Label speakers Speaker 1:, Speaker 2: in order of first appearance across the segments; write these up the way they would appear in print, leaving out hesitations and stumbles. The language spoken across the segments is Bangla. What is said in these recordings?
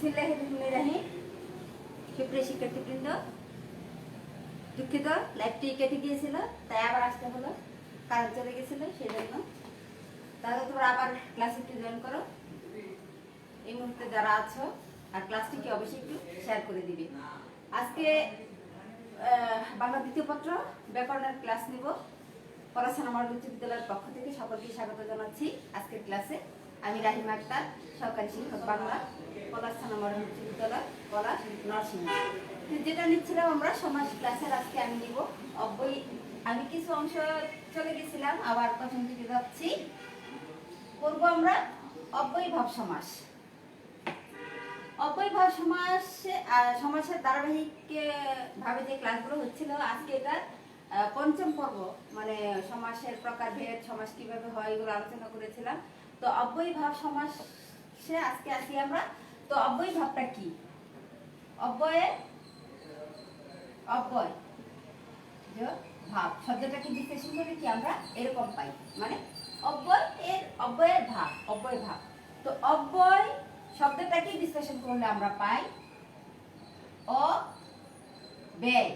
Speaker 1: বিসমিল্লাহিররহমানিররহিম। সুপ্রিয় শিক্ষার্থীবৃন্দ, দুঃখিত লাইভটি কেটে গিয়েছিল, তাই আবার আসতে হলো, কাজ চলে গেছিল সেই জন্য। তাহলে তোমরা আবার ক্লাসে একটু জয়েন করো এই মুহূর্তে যারা আছো, আর ক্লাসটিকে অবশ্যই একটু শেয়ার করে দিবে। আজকে বাংলা দ্বিতীয় পত্র ব্যাকরণের ক্লাস নিব। পড়াশোনা মডেল উচ্চ বিদ্যালয়ের পক্ষ থেকে সকলকে স্বাগত জানাচ্ছি আজকের ক্লাসে। আমি রাহিমা আক্তার, সহকারী শিক্ষক বাংলা, পলাশথানা মডেল উচ্চ বিদ্যালয়, পলাশ, নরসিংদী। যেটা নিচ্ছিলাম আমরা সমাজ ক্লাসের, আজকে আমি নিব অব্যয়। আমি কিছু অংশ চলে গেছিলাম, আবার প্রথম থেকে যাচ্ছি। করব আমরা অব্যয়ভাব সমাস। অব্যয়ভাব সমাসের ধারাবাহিক ভাবে যে ক্লাসগুলো হচ্ছিল, আজকে এটা পঞ্চম পর্ব, মানে সমাসের প্রকারভেদ, সমাস কিভাবে হয় এগুলো আলোচনা করেছিলাম। তো অব্যয়ভাব সমাসে আজকে আসি আমরা। তো অব্যয়ভাবটা কি? অব্যয় ভাব শব্দটাকে বিশ্লেষণ করে কি আমরা এরকম পাই, মানে অব্যয়ের ভাব, অব্যয় ভাব। তো অব্যয় শব্দটাকে বিশ্লেষণ করলে আমরা পাই ব্যয়।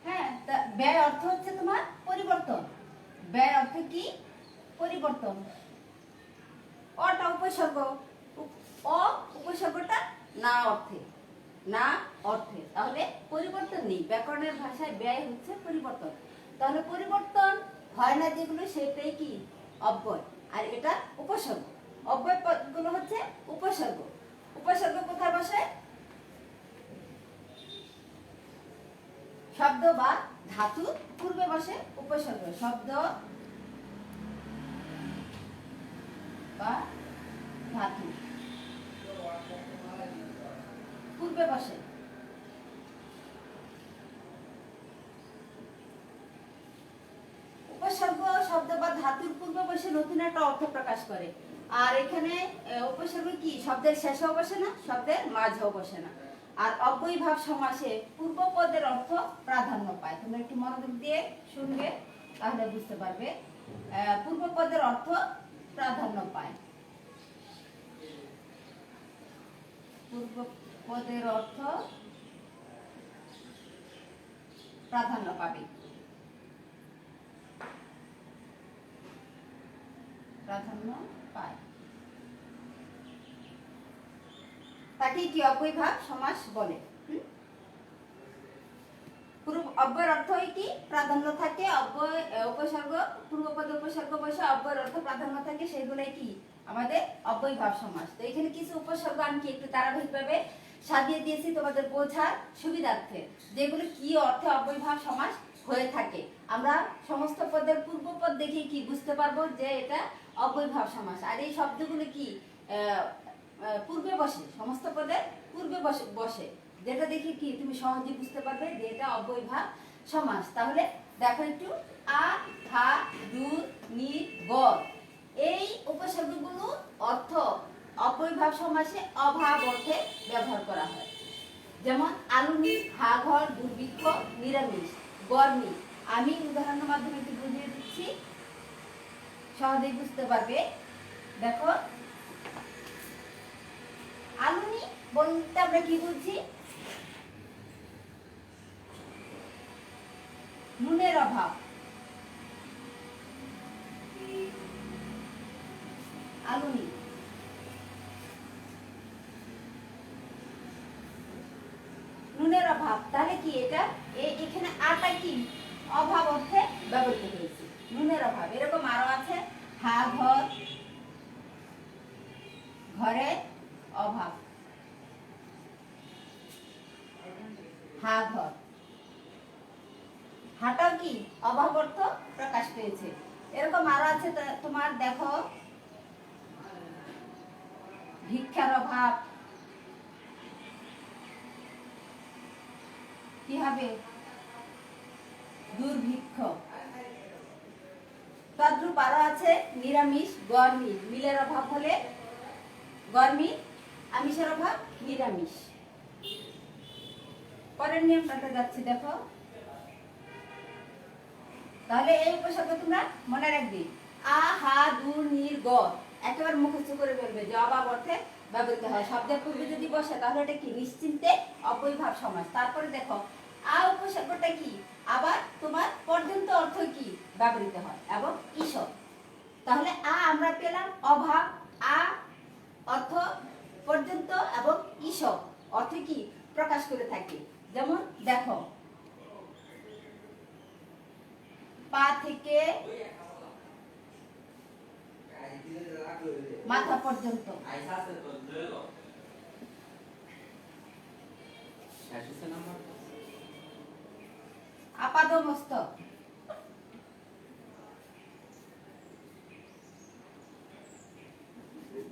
Speaker 1: হ্যাঁ, ব্যয় অর্থ হচ্ছে তোমার পরিবর্তন। ব্যয় অর্থ কি? পরিবর্তন। অটা উপসর্গ, উপসর্গটা না অর্থে, তাহলে পরিবর্তন নেই। ব্যাকরণের ভাষায় ব্যয় হচ্ছে পরিবর্তন। তাহলে পরিবর্তন হয় না যেগুলো, সেটাই কি? অব্যয়। আর এটা উপসর্গ। অব্যয় পদগুলো হচ্ছে উপসর্গ। উপসর্গ কোথায় বসে? শব্দ বা ধাতু পূর্বে বসে উপসর্গ। শব্দ বা ধাতু পূর্বে বসে। উপসর্গ শব্দ বা ধাতুর পূর্বে বসে নতুন একটা অর্থ প্রকাশ করে। আর এখানে উপসর্গ কি? শব্দের শেষেও বসে না, শব্দের মাঝেও বসে না। আর অব্যয়ভাব সমাসে পূর্ব পদের অর্থ প্রাধান্য পায়। তোমরা একটু মনোযোগ দিয়ে শুনবে, তাহলে বুঝতে পারবে। পূর্ব পদের অর্থ প্রাধান্য পায়। পূর্ব পদের অর্থ প্রাধান্য পাবে, প্রাধান্য পায়। তাকে কি অব্যয়ভাব সমাস বলে। অব্যয়ের অর্থ কি? প্রাধান্য থাকে। অব্যয় উপসর্গ, পূর্বপদ উপসর্গ বসে অব্যয়ের অর্থ প্রাধান্য থাকে, সেগুলাই কি আমাদের অব্যয়ভাব সমাস। তো এখানে কিছু উপসর্গ আমি কি একটু ধারাবাহিকভাবে সাজিয়ে দিয়েছি তোমাদের বোঝার সুবিধার্থে, যেগুলো কি অর্থে অব্যয়ভাব সমাস হয়ে থাকে। আমরা সমস্ত পদের পূর্বপদ দেখে কি বুঝতে পারবো যে এটা অব্যয়ভাব সমাস। আর এই শব্দগুলো কি পূর্বে বসে, সমস্ত পদের পূর্বে বসে, যেটা দেখে কি তুমি সহজে বুঝতে পারবে যে এটা অব্যয়ভাব সমাস। তাহলে দেখো একটু, আ, হা, দু, নি, গ, এই উপসর্গগুলো অর্থ অব্যয়ভাব সমাসে অভাব অর্থে ব্যবহার করা হয়। যেমন আলুনি, হা ঘর, দুর্ভিক্ষ, নিরামিষ, গরমি। আমি উদাহরণের মাধ্যমে একটু বুঝিয়ে দিচ্ছি, সহজেই বুঝতে পারবে। দেখো, আলুনি বলতে আমরা কি বুঝছি? নুনের অভাব। আলুনি নুনের অভাব। তাহলে কি এটা এখানে আটা কি অভাব অর্থে ব্যবহৃত হয়েছে, নুনের অভাব। এরকম আরো আছে, হা ঘর, ঘরে অভাব, হা ঘর। হাটাও কি অভাব অর্থ প্রকাশ পেয়েছে। এরকম আরো আছে তোমার, দেখো, ভিক্ষার অভাব, কি হবে? দুর্ভিক্ষ। তদ্রূপ আরো আছে নিরামিষ, গরমি। মিলের অভাব হলে গরমি, আমিষের অভাব নিরামিষ। পরের নিয়মটাতে যাচ্ছি, দেখো। তাহলে এই উপসর্গ তোমরা মনে রাখবে। আ, হা, দু, নির, গ একেবারে মুখস্থ করে বলবে যে অভাব অর্থে ব্যবহৃত হয়। শব্দের পূর্বে যদি বসে তাহলে এটা কি নিশ্চিন্তে অব্যয়ভাব সমাস। তারপরে দেখো আ উপসর্গটা কি, আবার তোমার পর্যন্ত অর্থ কি ব্যবহৃত হয় এবং ঈষৎ। তাহলে আ আমরা পেলাম অভাব, আ অর্থ পর্যন্ত এবং ঈষৎ অর্থ কি প্রকাশ করে থাকে। যেমন দেখো পা থেকে মাথা পর্যন্ত, আপাদমস্তক,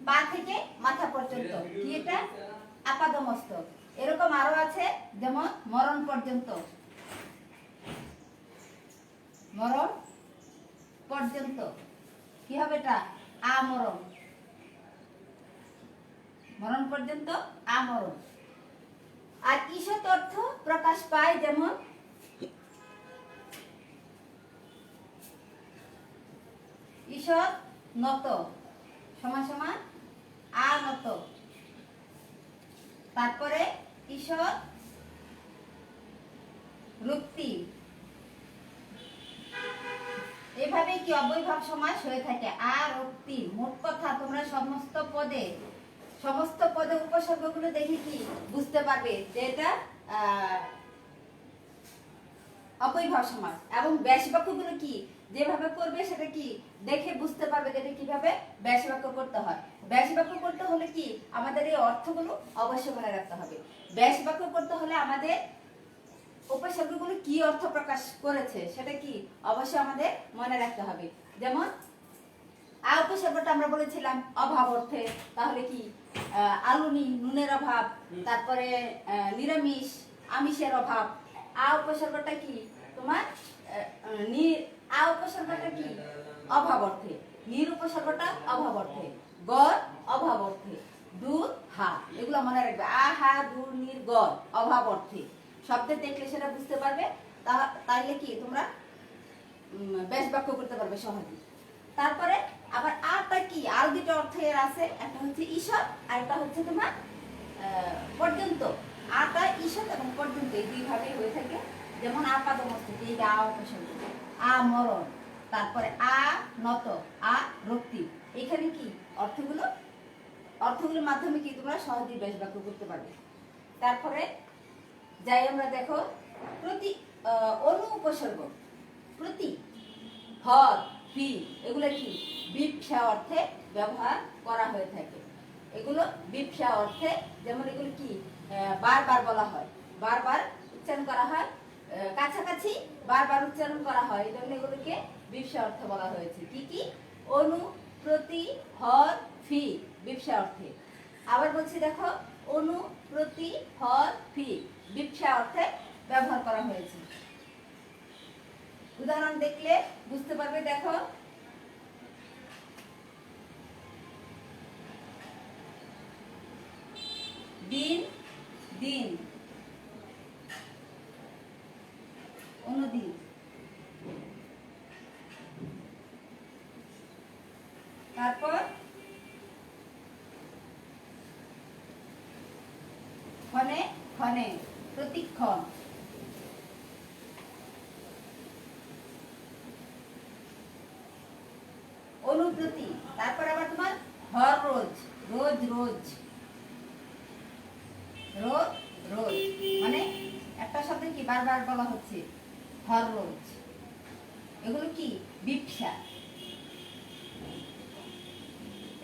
Speaker 1: পা থেকে মাথা পর্যন্ত কি এটা আপাদমস্তক। এরকম আরো আছে যেমন মরণ পর্যন্ত, মরণ পর্যন্ত কি হবে এটা আমরণ, মরণ পর্যন্ত আমরণ। আর ঈষৎ অর্থ প্রকাশ পায় যেমন ঈষৎ নত সমান সমান আনত। তারপরে ঈষৎ রুক্তি, এভাবে কি অব্যয়ভাব সমাস হয়ে থাকে। আর রুক্তি মোট কথা তোমরা সমস্ত পদে উপসর্গগুলো দেখে কি বুঝতে পারবে যে এটা অব্যয়ভাব সমাস। এবং ব্যাস বাক্যগুলো কি যেভাবে করবে সেটা কি দেখে বুঝতে পারবে যে এটা কিভাবে ব্যাস বাক্য করতে হয়। ব্যাস বাক্য করতে হলে কি আমাদের এই অর্থগুলো অবশ্যই মনে রাখতে হবে। ব্যাস বাক্য করতে হলে আমাদের উপসর্গগুলো কি অর্থ প্রকাশ করেছে সেটা কি অবশ্যই আমাদের মনে রাখতে হবে। যেমন আ উপসর্গটা আমরা বলেছিলাম অভাব অর্থে, তাহলে কি আলুনি নুনের অভাব, তারপরে নিরামিষ আমিষের অভাব। আ উপসর্গটা কি তোমার আ উপসর্গটা কি অভাব অর্থে, নির উপসর্গটা অভাব অর্থে, গড় অভাব অর্থে, দুধ হা, এগুলো মনে রাখবে। আ হা দু নির গড় অভাব অর্থে। শব্দে দেখলে সেটা বুঝতে পারবে, তাইলে কি তোমরা ব্যাস বাক্য করতে পারবে সহজে। তারপরে আবার আরটা কি আর দুটো অর্থ এর আছে, একটা হচ্ছে ঈষৎ আর একটা হচ্ছে তোমার পর্যন্ত। আটা ঈষৎ এবং পর্যন্ত এই দুই ভাবে হয়ে থাকে। যেমন আপাদমস্তক এই আ উপসর্গ, আ মরণ, তারপরে আ নত, আ রক্তি। এখানে কি অর্থগুলোর মাধ্যমে কি তোমরা সহজেই ব্যাস বাক্য করতে পারবে। তারপরে যাই আমরা দেখো প্রতি অনু উপসর্গ, প্রতি হর ফি এগুলো কি বিপসা অর্থে ব্যবহার করা হয়ে থাকে। এগুলো বিপসা অর্থে, যেমন এগুলো কি বারবার বলা হয়, বারবার উচ্চারণ করা হয়, কাছাকাছি বারবার উচ্চারণ করা হয়, এই জন্য এগুলোকে বিপসা অর্থে বলা হয়েছে। কি কি অনু প্রতি হর ফি বিপসা অর্থে। আবার বলছি দেখো অনু প্রতি হর ফি বিপসা অর্থে ব্যবহার করা হয়েছে। উদাহরণ দেখলে বুঝতে পারবে। দেখো দিন দিন, অনুদিন, তারপর ক্ষণে ক্ষণে, প্রতিক্ষণ, অনুপ্রতি। তারপর আবার তোমার হর রোজ, রোজ রোজ, রোজ রোজ মানে একটা শব্দ কি বারবার বলা হচ্ছে, হর রোজ। এগুলো কি বিপসা,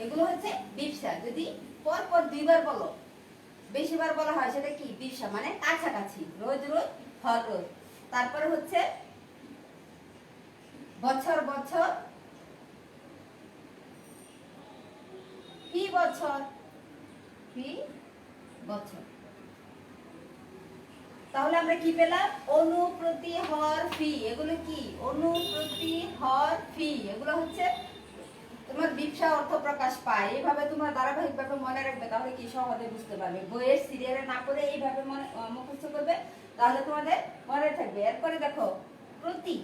Speaker 1: এগুলো হচ্ছে বিপসা। যদি পর পর দুইবার বলো, বেশিবার বলা হয় সেটা কি বিপসা মানে কাছাকাছি, রোজ রোজ, হর রোজ। তারপরে হচ্ছে বছর বছর, ফি বছর, ফি বছর। তাহলে আমরা কি পেলাম অনু প্রতি হর ফি, এগুলো কি অনু প্রতি হর ফি, এগুলো হচ্ছে তোমার বিপসা অর্থ প্রকাশ পায়। এইভাবে তোমরা ধারাবাহিক ভাবে মনে রাখবে, তাহলে কি সহজে বুঝতে পারবে। বইয়ের সিরিয়ালে না করে এইভাবে মুখস্থ করবে, তাহলে তোমাদের মনে থাকবে। এরপরে দেখো প্রতি,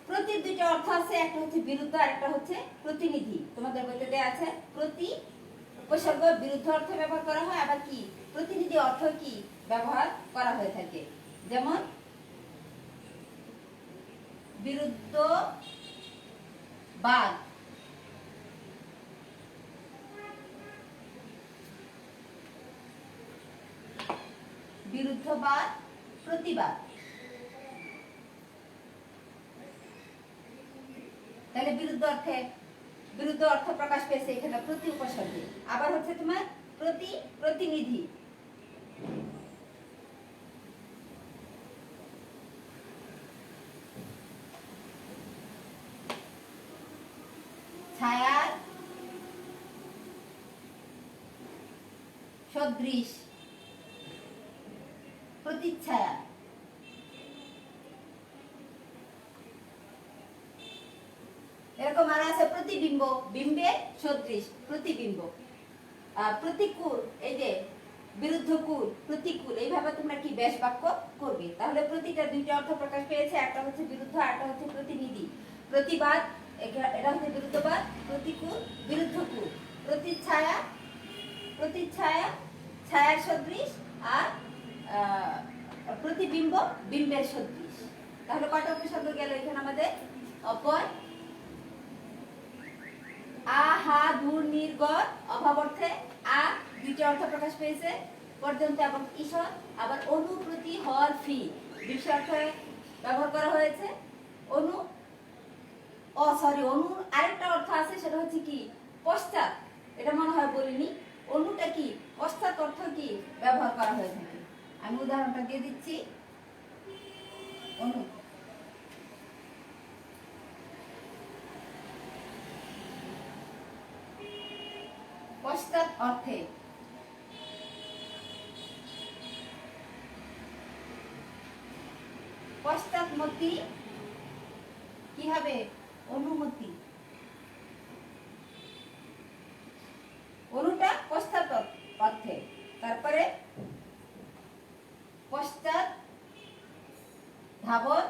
Speaker 1: প্রতি প্রতির দুইটা অর্থ আছে, একটা হচ্ছে বিরুদ্ধ আর একটা হচ্ছে প্রতিনিধি। তোমাদের বইতে দেয়া আছে প্রতি উপসর্গ বিরুদ্ধ অর্থে ব্যবহার করা হয়, আবার কি প্রতিনিধি অর্থ কি ব্যবহার করা হয়ে থাকে। যেমন বিরুদ্ধবাদ, বিরুদ্ধবাদ, প্রতিবাদ। তাহলে বিরুদ্ধ অর্থ প্রকাশ পেয়েছে এখানে প্রতি উপসর্গে। আবার হচ্ছে তোমার প্রতিনিধি, ছায়ার সদৃশ, প্রতিচ্ছায়া। এরকম আর আছে প্রতিবিম্ব, বিম্বের সদৃশ, প্রতিবিম্ব। প্রতিকূল, এই যে বিরুদ্ধকূল, প্রতিকূল, এইভাবে তোমরা কি বেশ বাক্য করবে। তাহলে প্রতিটা দুইটা অর্থ প্রকাশ পেয়েছে, একটা হচ্ছে বিরুদ্ধ আর একটা হচ্ছে প্রতিনিধি। প্রতিবাদ, এটা হচ্ছে বিরুদ্ধবাদ, প্রতিকূল, বিরুদ্ধকূল, প্রতিচ্ছায়া, ছায়ার সদৃশ, আর প্রতিবিম্ব, বিম্বের সদৃশ। তাহলে কয়টা উপসর্গ গেল এখানে আমাদের? অপর, আহা, দূর, নির্গত, অভাব অর্থে আ দুইটা অর্থ প্রকাশ পেয়েছে, পর্যন্ত এবং ঈষৎ। আবার অনু, প্রতি, হর, ফি বিশেষ অর্থে ব্যবহার করা হয়েছে। অনু অনুর আরেকটা অর্থ আছে, সেটা হচ্ছে কি পশ্চাৎ। এটা মনে হয় বলিনি। অনুটা কি পশ্চাৎ অর্থ কি ব্যবহার করা হয়ে থাকে। আমি উদাহরণটা দিয়ে দিচ্ছি। অনু, পশ্চাৎ অর্থে পশ্চাৎমতি কি হবে? অনুমতি। অনুটা পশ্চাৎ অর্থে। তারপরে পশ্চাৎ ধাবন,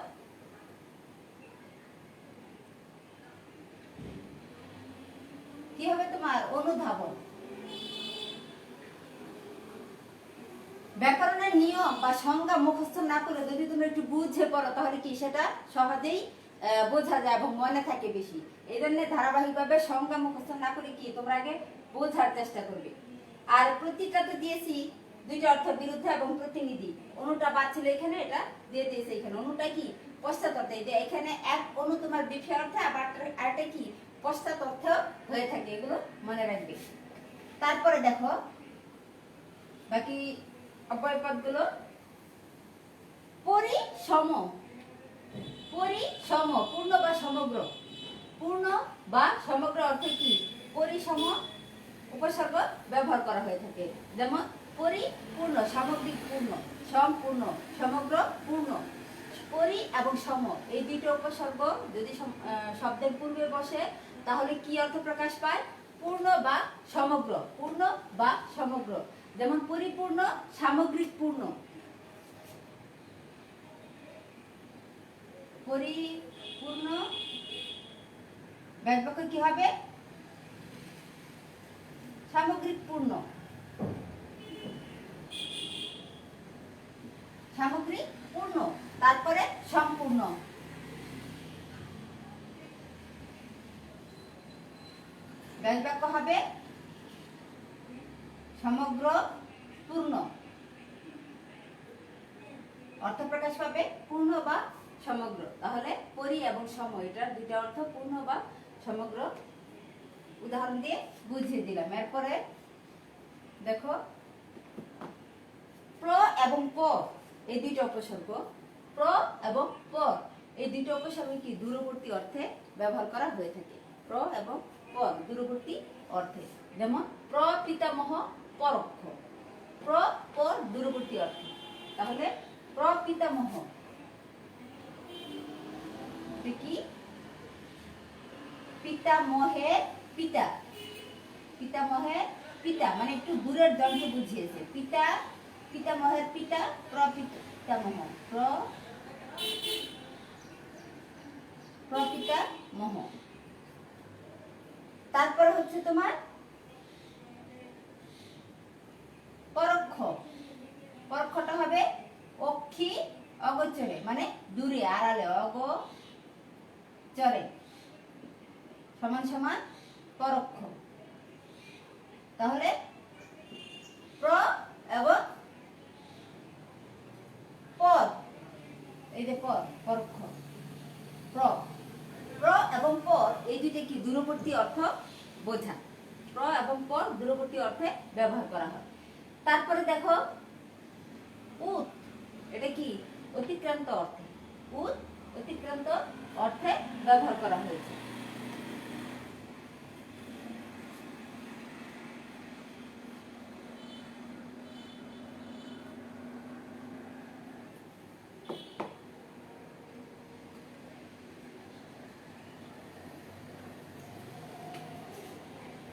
Speaker 1: কি হবে তোমার? অনুধাবন। ব্যাকরণের নিয়ম বা সংজ্ঞা মুখস্থ না করে যদি তুমি একটু বুঝে পড়ো, তাহলে কি সেটা সহজেই বোঝা যায় এবং মনে থাকে বেশি। এই জন্য ধারাবাহিকভাবে সংজ্ঞা মুখস্থ না করে কি তোমরা আগে বোঝার চেষ্টা করবে। আর প্রতিটা তো দিয়েছি দুইটা অর্থ, বিরুদ্ধ এবং প্রতিনিধি। অনুটা বাদ ছিল এখানে, এটা দিয়ে দিয়েছে এখানে। অনুটা কি পশ্চাৎ অর্থে, যে এখানে এক অনু তোমার বিষয় অর্থে, আবার আরেকটা কি পশ্চাৎ অর্থ হয়ে থাকে। এগুলো মনে রাখবে। তারপরে দেখো বাকি অব্যয় পদগুলো। পরিসম, পূর্ণ বা সমগ্র। পূর্ণ বা সমগ্র অর্থে কি পরিসম উপসর্গ ব্যবহার করা হয়ে থাকে। যেমন পরিপূর্ণ, সামগ্রিক পূর্ণ, সম্পূর্ণ, সমগ্র পূর্ণ। পরি এবং সম এই দুটো উপসর্গ যদি শব্দের পূর্বে বসে, তাহলে কি অর্থ প্রকাশ পায়? পূর্ণ বা সমগ্র, পূর্ণ বা সমগ্র। যেমন পরিপূর্ণ, সামগ্রিক পূর্ণ। পরিপূর্ণ ব্যাস বাক্য কি হবে? সামগ্রিক পূর্ণ, সামগ্রিক পূর্ণ। তারপরে সম্পূর্ণ। ব্যাস বাক্য হবে সমগ্র পূর্ণ। অর্থ প্রকাশ পাবে পূর্ণ বা সমগ্র। তাহলে পরি এবং সম, এটার দুইটা অর্থ পূর্ণ বা সমগ্র। উদাহরণ দিয়ে বুঝিয়ে দিলাম। এরপরে দেখো প্র এবং পর এই দুইটা উপসর্গ। প্র এবং পর এই দুইটা উপসর্গ কি দূরবর্তী অর্থে ব্যবহার করা হয়ে থাকে। প্র এবং পর দূরবর্তী অর্থে। যেমন প্রপিতামহ, পরোক্ষ। প্র, পর দূরবর্তী অর্থে। তাহলে প্রপিতামহ কি? পিতামহের পিতা। পিতামহের পিতা মানে একটু দূরের জনকে বুঝিয়েছে। পিতা, পিতামহের পিতা, প্রপিতামহ। প্রপিতা মোহ। তারপরে হচ্ছে তোমার পরোক্ষ। পরোক্ষটা হবে অক্ষি অগোচরে, মানে দূরে আড়ালে, অগোচরে সমান সমান পরোক্ষ। তাহলে প্র এবং পর, এই যে পর, পরোক্ষ, প্র এবং পর এই দুইটা কি দূরবর্তী অর্থ বোঝা। প্র এবং পর দূরবর্তী অর্থে ব্যবহার করা হয়। তারপরে দেখো উত, এটা কি অতিক্রান্ত অর্থে, উত অতিক্রান্ত অর্থে ব্যবহার করা হয়েছে।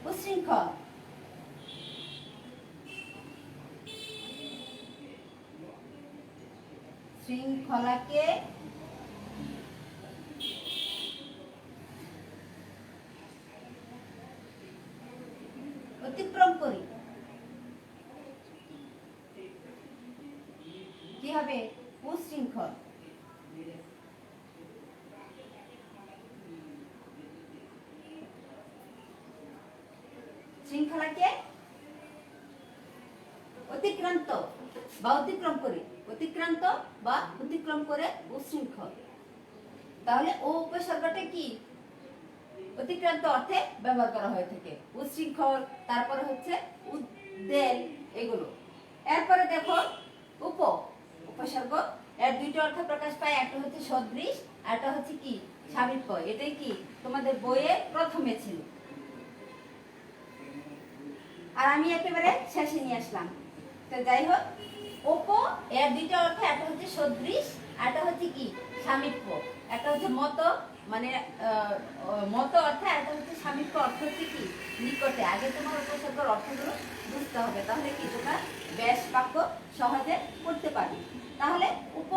Speaker 1: উচ্ছৃঙ্খল, শৃঙ্খলাকে অতিক্রম করি কি হবে উচ্ছৃঙ্খল। শৃঙ্খলাকে অতিক্রান্ত বা অতিক্রম করে, অতিক্রান্ত বা অতিক্রম করে উচ্ছৃঙ্খল। তাহলে ও উপসর্গটা কি অতিক্রান্ত অর্থে ব্যবহার করা হয়ে থাকে, উচ্ছৃঙ্খল, তারপরে হচ্ছে উদ্বেল, এগুলো। এরপরে দেখো উপসর্গ, এর দুইটা অর্থ প্রকাশ পায়, একটা হচ্ছে সদৃশ, আর একটা হচ্ছে কি সামীপ্য। এটাই কি তোমাদের বইয়ে প্রথমে ছিল, আর আমি একেবারে শেষে নিয়ে আসলাম। তো যাই হোক, এর দুইটা অর্থ, একটা হচ্ছে সদৃশ, আর একটা হচ্ছে কি সামীপ্য। একটা হচ্ছে মত, মানে মত অর্থে, আর একটা হচ্ছে সামীপ্য অর্থ হচ্ছে কি নিকটে। আগে তোমার উপসর্গের অর্থগুলো বুঝতে হবে, তাহলে কি তোমরা ব্যাস বাক্য সহজে করতে পারবে। তাহলে উপ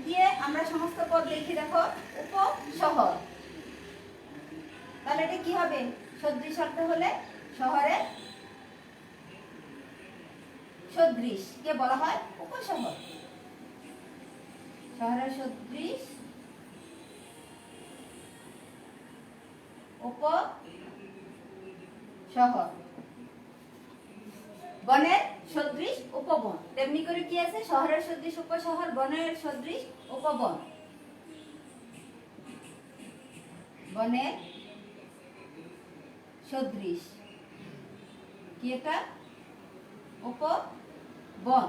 Speaker 1: দিয়ে আমরা সমস্ত পদ লিখে দেখো, উপশহর। তাহলে এটা কি হবে সদৃশ অর্থ হলে শহরে সদৃশ কে বলা হয় উপশহর। শহরের সদৃশ উপশহর। বনের সদৃশ উপবন, তেমনি করে কি আছে শহরের সদৃশ উপশহর, বনের সদৃশ উপবন। বনের সদৃশ কি এটা উপবন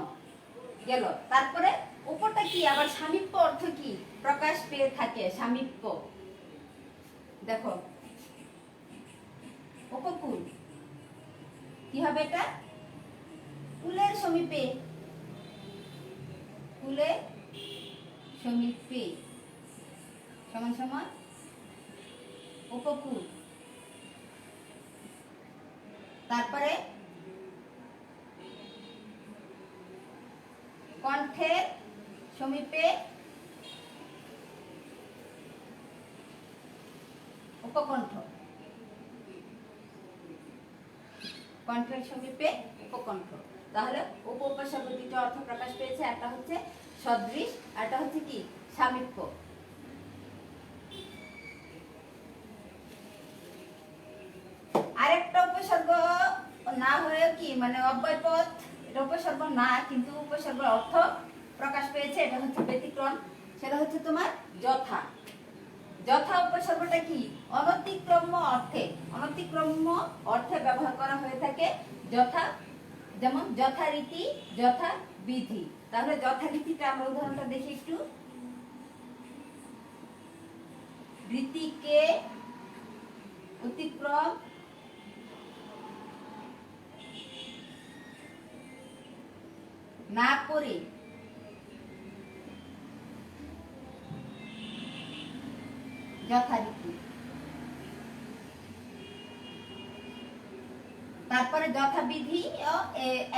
Speaker 1: গেল। তারপরে উপরটা কি আবার সামীপ্য অর্থ কি প্রকাশ পেয়ে থাকে, সামীপ্য। দেখো উপকূল কি হবে এটা কুলের সমীপে, কুলের সমীপে সমান সমান উপকূল। তারপরে কণ্ঠের সমীপে উপকণ্ঠ, কণ্ঠের সমীপে উপকণ্ঠ। তাহলে উপসর্গ দুটো অর্থ প্রকাশ পেয়েছে, একটা হচ্ছে সদৃশ, আর একটা হচ্ছে কি সামীপ্য। আরেকটা উপসর্গ না হয়ে কি মানে অব্যয় পদ, এটা উপসর্গ না কিন্তু উপসর্গের অর্থ প্রকাশ পেয়েছে, এটা হচ্ছে ব্যতিক্রম। সেটা হচ্ছে তোমার যথা। যথা উপসর্গটা কি অনতিক্রম্য অর্থে, অনতিক্রম্য অর্থে ব্যবহার করা হয়ে থাকে। যথা যেমন যথারীতি, যথাবিধি। তাহলে যথারীতিটা আমরা উদাহরণটা দেখি একটু। রীতিকে অতিক্রম না করে যথারীতি। তারপরে যথাবিধি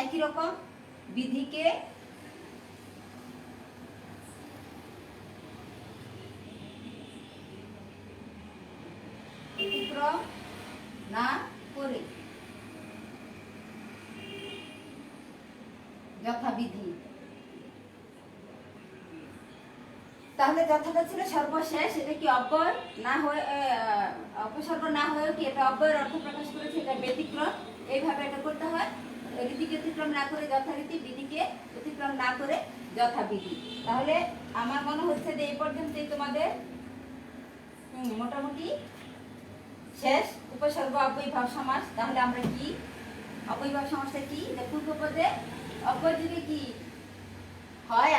Speaker 1: একই রকম, বিধিকে যথাবিধি। তাহলে যথাটা ছিল সর্বশেষ, এটা কি অব্যয় না হয়ে উপসর্গ না হয়েও কি এটা অব্যয়ের অর্থ প্রকাশ করেছে, এটা ব্যতিক্রম। এইভাবে এটা করতে হয়, রীতিকে অতিক্রম না করে যথারীতি, বিধিকে অতিক্রম না করে যথাবিধি। তাহলে আমার মনে হচ্ছে যে এই পর্যন্তই তোমাদের মোটামুটি শেষ। উপসর্গ অব্যয়ীভাব সমাস। তাহলে আমরা কি অব্যয়ীভাব সমাসটা কি, যে পূর্বপদে অব্যয় যুগে কি হয়,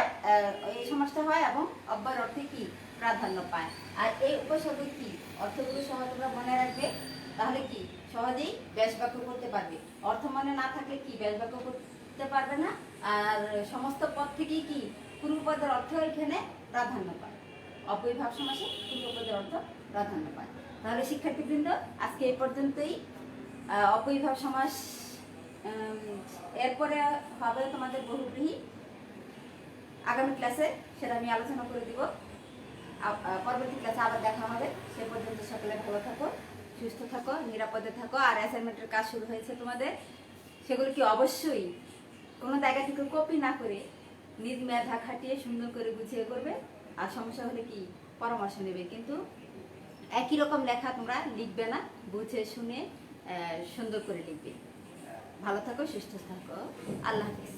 Speaker 1: এই সমাসটা হয় এবং অব্যয়ের অর্থে কি প্রাধান্য পায়। আর এই উপসর্গ কি অর্থগুলো সহ তোমরা মনে রাখবে, তাহলে কি সহজেই ব্যাস বাক্য করতে পারবে। অর্থ মনে না থাকলে কি ব্যাস বাক্য করতে পারবে না। আর সমস্ত পদ থেকেই কি পূর্বপদের অর্থ এখানে প্রাধান্য পায়, অব্যয়ীভাব সমাসে পূর্বপদের অর্থ প্রাধান্য পায়। তাহলে শিক্ষার্থীবৃন্দ, আজকে এই পর্যন্তই অব্যয়ীভাব সমাস। এরপরে হবে তোমাদের বহুব্রীহি, আগামী ক্লাসে সেটা আমি আলোচনা করে দিব। পরবর্তী ক্লাসে আবার দেখা হবে। সে পর্যন্ত সকলে ভালো থাকো, সুস্থ থাকো, নিরাপদে থাকো। আর অ্যাসাইনমেন্টের কাজ শুরু হয়েছে তোমাদের, সেগুলো কি অবশ্যই কোনো জায়গা থেকে কপি না করে নিজ মেধা খাটিয়ে সুন্দর করে গুছিয়ে করবে। আর সমস্যা হলে কি পরামর্শ নেবে, কিন্তু একই রকম লেখা তোমরা লিখবে না, বুঝে শুনে সুন্দর করে লিখবে। ভালো থাকো, সুস্থ থাকো, আল্লাহ হাফিজ।